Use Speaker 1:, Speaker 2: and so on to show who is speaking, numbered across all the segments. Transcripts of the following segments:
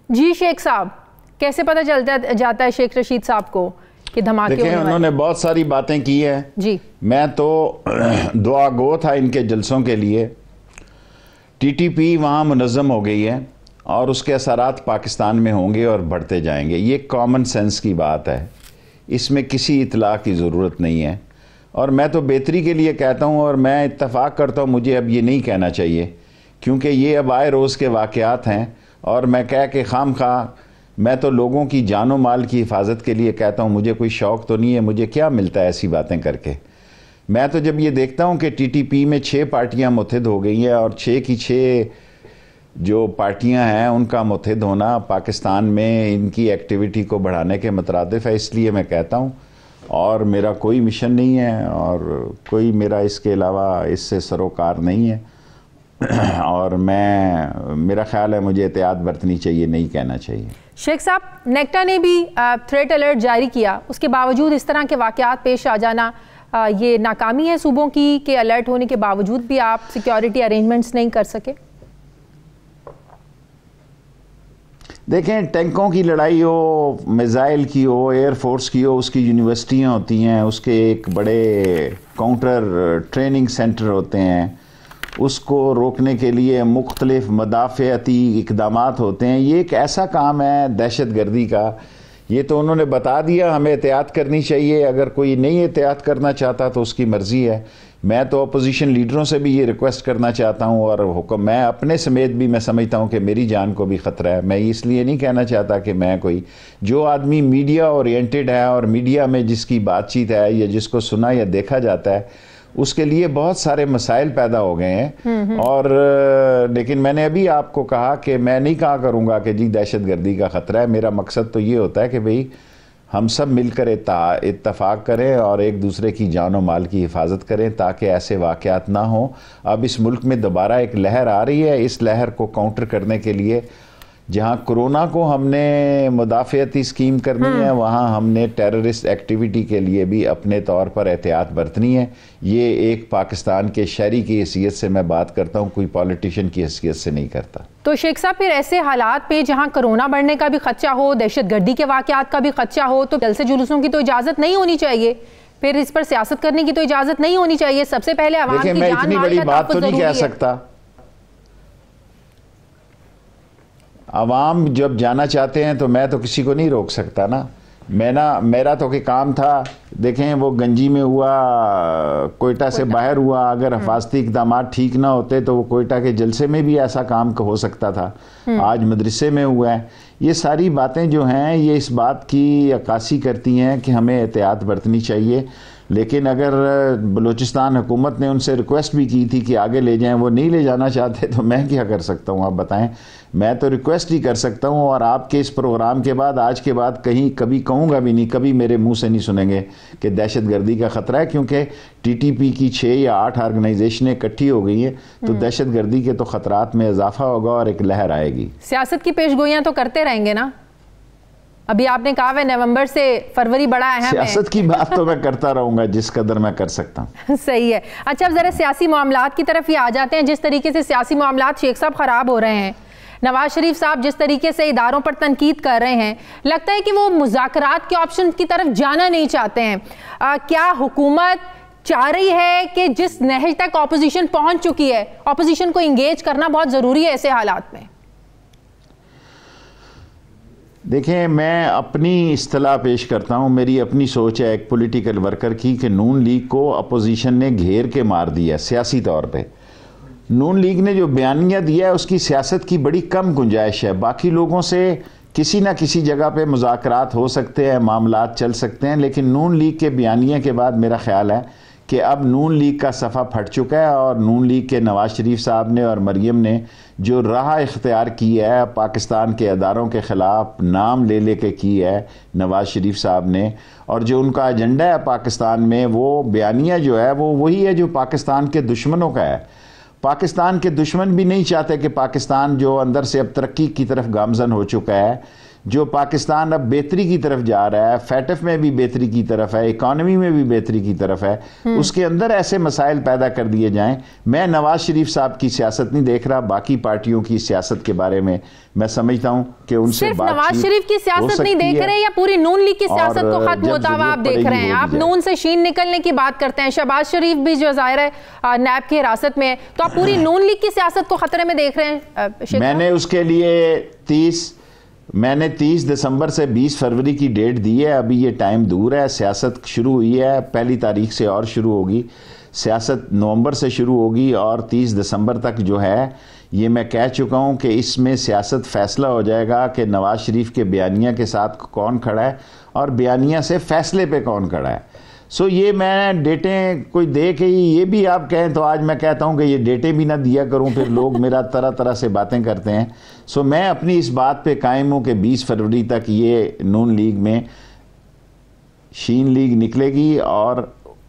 Speaker 1: جی شیخ صاحب، کیسے پتہ چلتا جاتا ہے شیخ رشید صاحب کو کہ دھماکے ہونے والے؟
Speaker 2: انہوں نے بہت ساری باتیں کی ہیں
Speaker 1: جی،
Speaker 2: میں تو دعا گو تھا ان کے جلسوں کے لیے. ٹی ٹی پی وہاں منظم ہو گئی ہے اور اس کے اثرات پاکستان میں ہوں گے اور بڑھتے جائیں گے. یہ کامن سینس کی بات ہے، اس میں کسی اطلاع کی ضرورت نہیں ہے. اور میں تو بہتری کے لیے کہتا ہوں اور میں اتفاق کرتا ہوں، مجھے اب یہ نہیں کہنا چاہیے کیونکہ یہ اب آئے روز کے واقعات ہیں. اور میں کہہ کے خام خواہ میں تو لوگوں کی جان و مال کی حفاظت کے لیے کہتا ہوں، مجھے کوئی شوق تو نہیں ہے، مجھے کیا ملتا ہے ایسی باتیں کر کے. میں تو جب یہ دیکھتا ہوں کہ ٹی ٹی پی میں 6 پارٹیاں متحد ہو گئی ہیں اور 6 کی 6 جو پارٹیاں ہیں ان کا متحد ہونا پاکستان میں ان کی ایکٹیویٹی کو بڑھانے کے مترادف ہے، اس لیے میں کہتا ہوں. اور میرا کوئی مشن نہیں ہے اور کوئی میرا اس کے علاوہ اس سے سروکار نہیں ہے. اور میرا خیال ہے مجھے احتیاط برتنی چاہیے، نہیں کہنا چاہیے.
Speaker 1: شیخ صاحب، نیکٹا نے بھی تھریٹ الرٹ جاری کیا، اس کے باوجود اس طرح کے واقعات پیش آ جانا یہ ناکامی ہے صوبوں کی کہ الرٹ ہونے کے باوجود بھی آپ سیکیورٹی ارینجمنٹس نہیں کر سکے؟
Speaker 2: دیکھیں، ٹینکوں کی لڑائی ہو، میزائل کی ہو، ایئر فورس کی ہو، اس کی یونیورسٹیاں ہوتی ہیں، اس کے ایک بڑے کاؤنٹر ٹریننگ سینٹر ہوتے ہیں، اس کو روکنے کے لیے مختلف مدافعتی اقدامات ہوتے ہیں. یہ ایک ایسا کام ہے دہشت گردی کا، یہ تو انہوں نے بتا دیا ہمیں احتیاط کرنی چاہیے. اگر کوئی نہیں احتیاط کرنا چاہتا تو اس کی مرضی ہے. میں تو اپوزیشن لیڈروں سے بھی یہ ریکویسٹ کرنا چاہتا ہوں اور حکم میں اپنے سمیت بھی میں سمجھتا ہوں کہ میری جان کو بھی خطرہ ہے. میں اس لیے نہیں کہنا چاہتا کہ میں کوئی جو آدمی میڈیا اورینٹڈ ہے اور میڈیا میں جس کی بات چیت ہے یا جس کو سنا یا دیکھا جاتا ہے اس کے لیے بہت سارے مسائل پیدا ہو گئے ہیں. اور لیکن میں نے ابھی آپ کو کہا کہ میں نہیں کہا کروں گا کہ جی دہشت گردی کا خطرہ ہے. میرا مقصد تو یہ ہوتا ہے کہ بھئی ہم سب مل کر اتفاق کریں اور ایک دوسرے کی جان و مال کی حفاظت کریں تاکہ ایسے واقعات نہ ہوں. اب اس ملک میں دوبارہ ایک لہر آ رہی ہے، اس لہر کو کاؤنٹر کرنے کے لیے جہاں کرونا کو ہم نے مدافعتی اسکیم کرنی ہے وہاں ہم نے ٹیررسٹ ایکٹیویٹی کے لیے بھی اپنے طور پر احتیاط برتنی ہے. یہ ایک پاکستان کے شہری کی حیثیت سے میں بات کرتا ہوں، کوئی پولیٹیشین کی حیثیت سے نہیں کرتا.
Speaker 1: تو شیخ صاحب، پھر ایسے حالات پہ جہاں کرونا بڑھنے کا بھی خدشہ ہو، دہشت گردی کے واقعات کا بھی خدشہ ہو، تو جلسے جلوسوں کی تو اجازت نہیں ہونی چاہیے، پھر اس پر سیاست کرنے کی تو اجازت نہیں ہونی چاہیے. سب سے پہلے عوام کی جان مال کا تحفظ ضروری ہے.
Speaker 2: دیکھیں، میں اتنی بڑی بات تو نہیں کہہ سکتا. عوام جب جانا چاہتے ہیں تو میں تو کسی کو نہیں روک سکتا نا. میرا تو کہ کام تھا، دیکھیں وہ گنجی میں ہوا، کوئٹہ سے باہر ہوا، اگر حفاظتی اقدامات ٹھیک نہ ہوتے تو وہ کوئٹہ کے جلسے میں بھی ایسا کام ہو سکتا تھا. آج مدرسے میں ہوا ہے. یہ ساری باتیں جو ہیں یہ اس بات کی عکاسی کرتی ہیں کہ ہمیں احتیاط برتنی چاہیے. لیکن اگر بلوچستان حکومت نے ان سے ریکویسٹ بھی کی تھی کہ آگے لے جائیں، وہ نہیں لے جانا چاہتے تو میں کیا کر سکتا ہوں؟ آپ بتائیں. میں تو ریکویسٹ ہی کر سکتا ہوں اور آپ کے اس پروگرام کے بعد آج کے بعد کبھی کہوں گا بھی نہیں، کبھی میرے منہ سے نہیں سنیں گے کہ دہشت گردی کا خطرہ ہے. کیونکہ ٹی ٹی پی کی 6 یا 8 آرگنائزیشنیں اکٹھی ہو گئی ہیں تو دہشت گردی کے تو خطرات میں اضافہ ہوگا اور ایک لہر آئے گی.
Speaker 1: سیاست کی پیش گوئیاں تو کرتے رہیں گے نا. ابھی آپ نے کہا ہے نومبر سے فروری بڑا اہم ہے.
Speaker 2: سیاست کی بات تو میں کرتا رہوں گا جس قدر میں کر سکتا ہوں.
Speaker 1: صحیح ہے. اچھا، اب ذرا سیاسی معاملات کی طرف یہ آ جاتے ہیں. جس طریقے سے سیاسی معاملات شیخ صاحب خراب ہو رہے ہیں، نواز شریف صاحب جس طریقے سے اداروں پر تنقید کر رہے ہیں، لگتا ہے کہ وہ مذاکرات کے آپشن کی طرف جانا نہیں چاہتے ہیں. کیا حکومت چاہ رہی ہے کہ جس نہج تک اپوزیشن پہنچ چکی ہے، اپوزیشن کو انگیج کرنا بہت ضروری ہے ایسے حالات میں؟
Speaker 2: دیکھیں، میں اپنی اصطلاح پیش کرتا ہوں. میری اپنی سوچ ہے ایک پولیٹیکل ورکر کی کہ نون لیگ کو اپوزیشن نے گھیر کے مار دیا سیاسی طور پہ. نون لیگ نے جو بیانیہ دیا ہے اس کی سیاست کی بڑی کم گنجائش ہے. باقی لوگوں سے کسی نہ کسی جگہ پہ مذاکرات ہو سکتے ہیں، معاملات چل سکتے ہیں، لیکن نون لیگ کے بیانیے کے بعد میرا خیال ہے کہ اب نون لیگ کا صفحہ پھٹ چکا ہے اور نون لیگ کے نواز شریف صاحب نے اور مریم نے جو راہ اختیار کی ہے پاکستان کے اداروں کے خلاف نام لے کے کی ہے نواز شریف صاحب نے، اور جو ان کا ایجنڈا ہے پاکستان میں، وہ بیانیہ جو ہے وہ وہی ہے جو پاکستان کے دشمنوں کا ہے. پاکستان کے دشمن بھی نہیں چاہتے کہ پاکستان جو اندر سے اب ترقی کی طرف گامزن ہو چکا ہے، جو پاکستان اب بہتری کی طرف جا رہا ہے, فیٹف میں بھی بہتری کی طرف ہے, اکانومی میں بھی بہتری کی طرف ہے, اس کے اندر ایسے مسائل پیدا کر دیے جائیں. میں نواز شریف صاحب کی سیاست نہیں دیکھ رہا, باقی پارٹیوں کی سیاست کے بارے میں میں سمجھتا ہوں کہ ان سے
Speaker 1: صرف نواز شریف کی سیاست نہیں دیکھ رہے یا پوری نون لیگ کی سیاست کو ختم ہوتا ہوا آپ دیکھ رہے ہیں؟ آپ نون سے شین نکلنے کی بات کرتے ہیں, شہباز شریف بھی جو ظاہر ہے نیب کی حراست میں ہے, تو آپ پوری نون لیگ کی سیاست کو خطرے میں دیکھ رہے ہیں؟
Speaker 2: میں نے اس کے لیے 30 دسمبر سے 20 فروری کی ڈیٹ دی ہے. ابھی یہ ٹائم دور ہے, سیاست شروع ہوئی ہے, پہلی تاریخ سے اور شروع ہوگی, سیاست نومبر سے شروع ہوگی اور 30 دسمبر تک جو ہے یہ میں کہہ چکا ہوں کہ اس میں سیاست فیصلہ ہو جائے گا کہ نواز شریف کے بیانیہ کے ساتھ کون کھڑا ہے اور بیانیہ سے فیصلے پہ کون کھڑا ہے. سو یہ میں ڈیٹیں کوئی دے کے یہ بھی آپ کہیں تو آج میں کہتا ہوں کہ یہ ڈیٹیں بھی نہ دیا کروں, پھر لوگ میرا طرح طرح سے باتیں کرتے ہیں. سو میں اپنی اس بات پہ قائم ہوں کہ 20 فروری تک یہ نون لیگ میں شین لیگ نکلے گی اور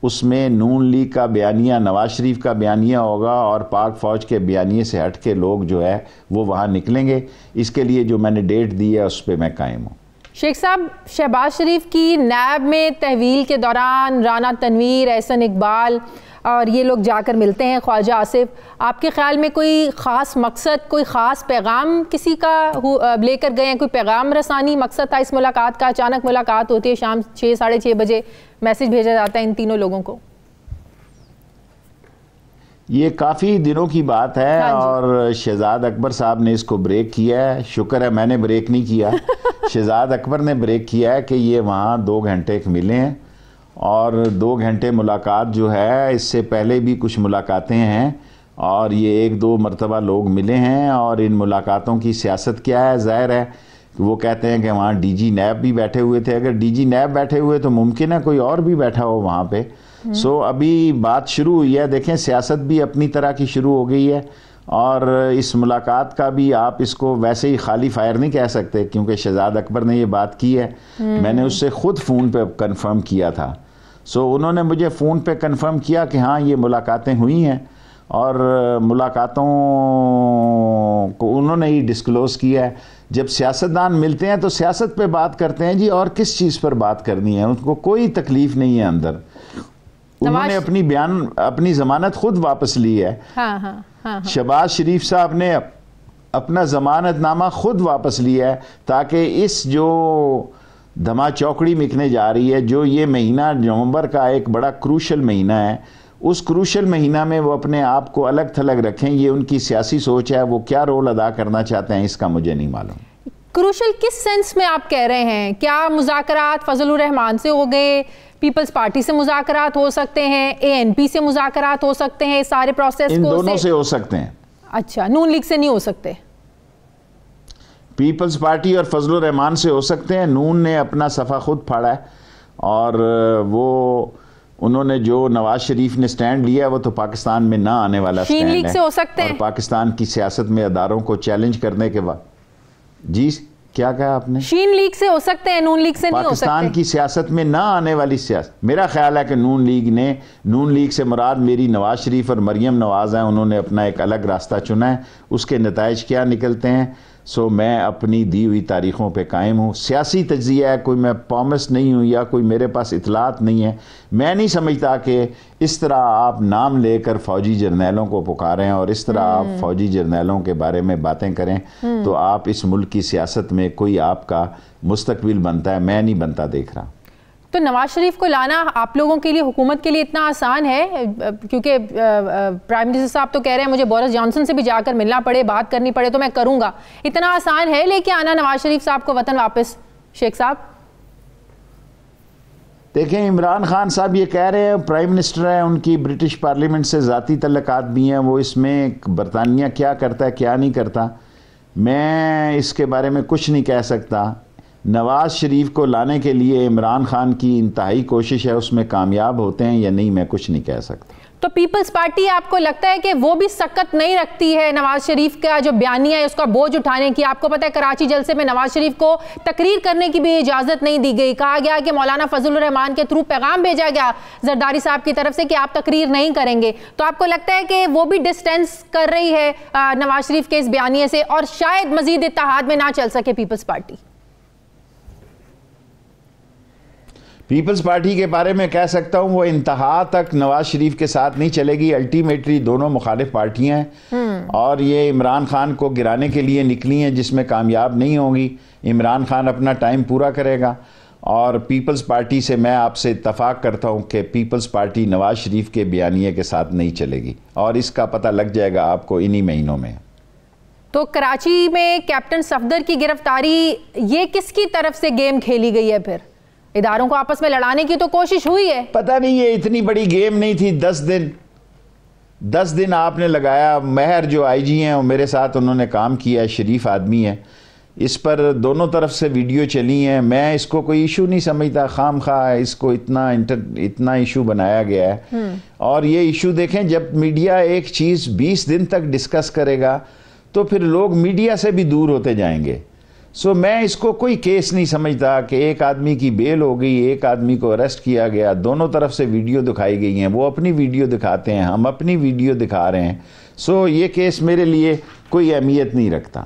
Speaker 2: اس میں نون لیگ کا بیانیہ نواز شریف کا بیانیہ ہوگا اور پاک فوج کے بیانیے سے ہٹ کے لوگ جو ہے وہ وہاں نکلیں گے. اس کے لیے جو میں نے ڈیٹ دی ہے اس پہ میں قائم ہوں.
Speaker 1: شیخ صاحب, شہباز شریف کی نیب میں تحویل کے دوران رانا تنویر, احسن اقبال اور یہ لوگ جا کر ملتے ہیں خواجہ آصف, آپ کے خیال میں کوئی خاص مقصد, کوئی خاص پیغام کسی کا لے کر گئے ہیں, کوئی پیغام رسانی مقصد تھا اس ملاقات کا؟ اچانک ملاقات ہوتی ہے, شام 6-6:30 بجے میسج بھیجا جاتا ہے ان تینوں لوگوں کو.
Speaker 2: یہ کافی دنوں کی بات ہے اور شہزاد اکبر صاحب نے اس کو بریک کیا ہے. شکر ہے میں نے بریک نہیں کیا, شہزاد اکبر نے بریک کیا ہے کہ یہ وہاں 2 گھنٹے ملے ہیں اور 2 گھنٹے ملاقات جو ہے, اس سے پہلے بھی کچھ ملاقاتیں ہیں اور یہ 1-2 مرتبہ لوگ ملے ہیں. اور ان ملاقاتوں کی سیاست کیا ہے؟ ظاہر ہے وہ کہتے ہیں کہ وہاں ڈی جی نیب بھی بیٹھے ہوئے تھے. اگر ڈی جی نیب بیٹھے ہوئے تو ممکن ہے کوئی اور بھی بیٹھا ہو وہاں پہ. سو ابھی بات شروع ہوئی ہے, دیکھیں سیاست بھی اپنی طرح کی شروع ہو گئی ہے اور اس ملاقات کا بھی آپ اس کو ویسے ہی خالی فائر نہیں کہہ سکتے کیونکہ شہزاد اکبر نے یہ بات کی ہے. میں نے اس سے خود فون پہ کنفرم کیا تھا. سو انہوں نے مجھے فون پہ کنفرم کیا کہ ہاں یہ ملاقاتیں ہوئی ہیں اور ملاقاتوں کو انہوں نے ہی ڈسکلوز کیا ہے. جب سیاستدان ملتے ہیں تو سیاست پہ بات کرتے ہیں جی, اور کس چیز پر بات کرنی ہے, ان کو کوئی تکلیف نہیں ہے اندر. انہوں نے اپنی ضمانت خود واپس لی ہے. شہباز شریف صاحب نے اپنا ضمانت نامہ خود واپس لیا ہے تاکہ اس جو دھما چوکڑی مکنے جا رہی ہے, جو یہ مہینہ نومبر کا ایک بڑا کروشل مہینہ ہے, اس کروشل مہینہ میں وہ اپنے آپ کو الگ تھلگ رکھیں. یہ ان کی سیاسی سوچ ہے, وہ کیا رول ادا کرنا چاہتے ہیں اس کا مجھے نہیں معلوم.
Speaker 1: کروشل کس سینس میں آپ کہہ رہے ہیں؟ کیا مذاکرات فضل الرحمان سے ہو گئے, پیپلز پارٹی سے مذاکرات ہو سکتے ہیں, ANP سے مذاکرات ہو سکتے ہیں, سارے پروسیس کو
Speaker 2: ان دونوں سے ہو سکتے ہیں.
Speaker 1: اچھا, نون لیگ سے نہیں ہو سکتے؟
Speaker 2: پیپلز پارٹی اور فضل الرحمان سے ہو سکتے ہیں. نون نے اپنا صفحہ خود پھاڑا ہے اور وہ انہوں نے جو نواز شریف نے سٹینڈ لیا وہ تو پاکستان میں نہ آنے والا سٹینڈ ہے.
Speaker 1: شین لیگ سے ہو سکتے ہیں
Speaker 2: اور پاکستان کی سیاست میں اداروں کو چیلنج کرنے کے بعد. جی کیا کہا آپ نے؟
Speaker 1: شین لیگ سے ہو سکتے ہیں, نون لیگ سے نہیں ہو سکتے.
Speaker 2: پاکستان کی سیاست میں نہ آنے والی سیاست, میرا خیال ہے کہ نون لیگ سے مراد میری نواز شریف اور مریم نواز ہیں. انہوں نے اپنا ایک الگ راستہ چنا ہے, اس کے نتائج کیا نکلتے ہیں. سو میں اپنی دی ہوئی تاریخوں پہ قائم ہوں. سیاسی تجزیہ ہے, کوئی میں پرومس نہیں ہوں یا کوئی میرے پاس اطلاعات نہیں ہے. میں نہیں سمجھتا کہ اس طرح آپ نام لے کر فوجی جرنیلوں کو پکاریں اور اس طرح آپ فوجی جرنیلوں کے بارے میں باتیں کریں تو آپ اس ملک کی سیاست میں کوئی آپ کا مستقبل بنتا ہے, میں نہیں بنتا دیکھ رہا.
Speaker 1: تو نواز شریف کو لانا آپ لوگوں کے لیے, حکومت کے لیے اتنا آسان ہے؟ کیونکہ پرائم منسٹر صاحب تو کہہ رہے ہیں مجھے بورس جانسن سے بھی جا کر ملنا پڑے, بات کرنی پڑے تو میں کروں گا. اتنا آسان ہے لے کے آنا نواز شریف صاحب کو وطن واپس؟ شیخ صاحب
Speaker 2: دیکھیں, عمران خان صاحب یہ کہہ رہے ہیں, پرائم منسٹر ہیں, ان کی برٹش پارلیمنٹ سے ذاتی تعلقات بھی ہیں, وہ اس میں برطانیہ کیا کرتا ہے کیا نہیں کرتا میں اس کے بارے میں کچھ نہیں کہہ سکتا. نواز شریف کو لانے کے لیے عمران خان کی انتہائی کوشش ہے, اس میں کامیاب ہوتے ہیں یا نہیں میں کچھ نہیں کہہ سکتا.
Speaker 1: تو پیپلز پارٹی آپ کو لگتا ہے کہ وہ بھی سکت نہیں رکھتی ہے نواز شریف کا جو بیانیہ ہے اس کا بوجھ اٹھانے کی؟ آپ کو پتہ ہے کراچی جلسے میں نواز شریف کو تقریر کرنے کی بھی اجازت نہیں دی گئی. کہا گیا کہ مولانا فضل الرحمان کے تھرو پیغام بھیجا گیا زرداری صاحب کی طرف سے کہ آپ تقریر نہیں کریں گے. تو آپ کو لگتا ہے کہ وہ بھی ڈسٹینس کر رہی ہے نواز شریف کے اس بیانیے سے اور شاید مزید اتحاد میں نہ چل سکے پیپلز پارٹی؟
Speaker 2: پیپلز پارٹی کے بارے میں کہہ سکتا ہوں وہ انتہا تک نواز شریف کے ساتھ نہیں چلے گی. الٹیمیٹلی دونوں مخالف پارٹیاں ہیں اور یہ عمران خان کو گرانے کے لیے نکلی ہیں جس میں کامیاب نہیں ہوں گی. عمران خان اپنا ٹائم پورا کرے گا اور پیپلز پارٹی سے میں آپ سے اتفاق کرتا ہوں کہ پیپلز پارٹی نواز شریف کے بیانیے کے ساتھ نہیں چلے گی اور اس کا پتہ لگ جائے گا آپ کو انہی مہینوں میں.
Speaker 1: تو کراچی میں کیپٹن صفدر کی گرفتاری یہ کس کی طرف سے گیم کھیلی گئی ہے؟ پھر اداروں کو آپس میں لڑانے کی تو کوشش ہوئی ہے. پتہ
Speaker 2: نہیں یہ اتنی بڑی گیم نہیں تھی. 10 دن آپ نے لگایا. مہر جو آئی جی ہیں وہ میرے ساتھ انہوں نے کام کیا ہے, شریف آدمی ہے. اس پر دونوں طرف سے ویڈیو چلی ہیں. میں اس کو کوئی ایشو نہیں سمجھتا. خام خواہ اس کو اتنا ایشو بنایا گیا ہے. اور یہ ایشو دیکھیں جب میڈیا ایک چیز 20 دن تک ڈسکس کرے گا تو پھر لوگ میڈیا سے بھی دور ہوتے جائیں گے. میں اس کو کوئی کیس نہیں سمجھتا کہ ایک آدمی کی بیل ہو گئی, ایک آدمی کو اریسٹ کیا گیا, دونوں طرف سے ویڈیو دکھائی گئی ہیں. وہ اپنی ویڈیو دکھاتے ہیں, ہم اپنی ویڈیو دکھا رہے ہیں. یہ کیس میرے لیے کوئی اہمیت نہیں رکھتا.